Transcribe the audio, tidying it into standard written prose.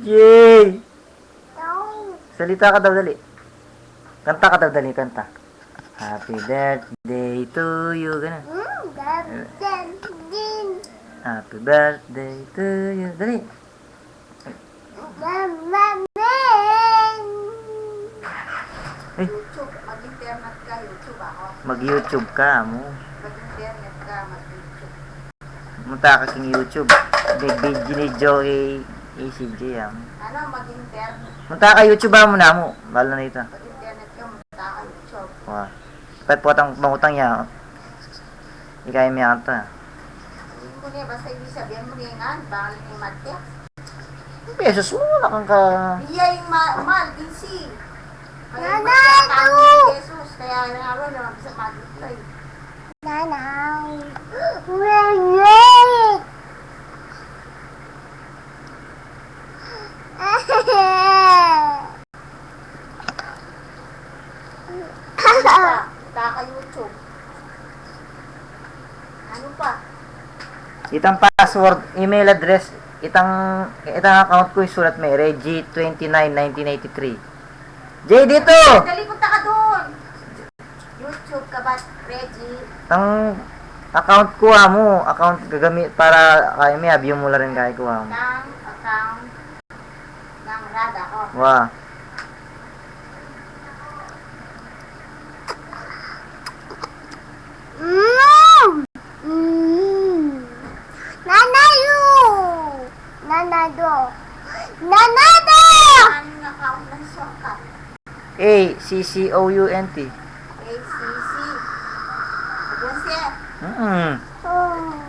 Yay! Salita ka daw, dali. Kanta ka daw, dali, kanta. Happy birthday to you, gano'n. Happy birthday to you, dali. Ay, YouTube, mag-internet ka, YouTube ako. mag-YouTube ka mo. Mag-internet ka, mag-YouTube. Munta ka king YouTube. Big video kay ECJ ah. Ano, mag-internet. Munta ka YouTube mo na mo. Bala na ito. Mag-internet ka, magta ka YouTube. Wah. Pat potang pangutang ya. Ikay mi ata. Sabihin ko niya, basta ibig sabihin mo niya nga, bakal ni Matya. Besos mo na kang ka. Iya yung mahal, kinsi. Nanay, Jesus, kaya nga naman sa mag-play. Nanay. Wait. Kaka-YouTube. Ano pa? Itang password, email address, itang account ko isulat may Reggie291983. Jay dito. Dali, punta ka doon. YouTube ka ba, Reggie? Ang account ko mo, account gagamit para kay may view mo la rin kay ko mo. Ng account ng Rada ko. Wah. Nanado. Nanado. Ang account ng Songkat. ACCOUNT. ACC. Agwan siya. Mm. Oh.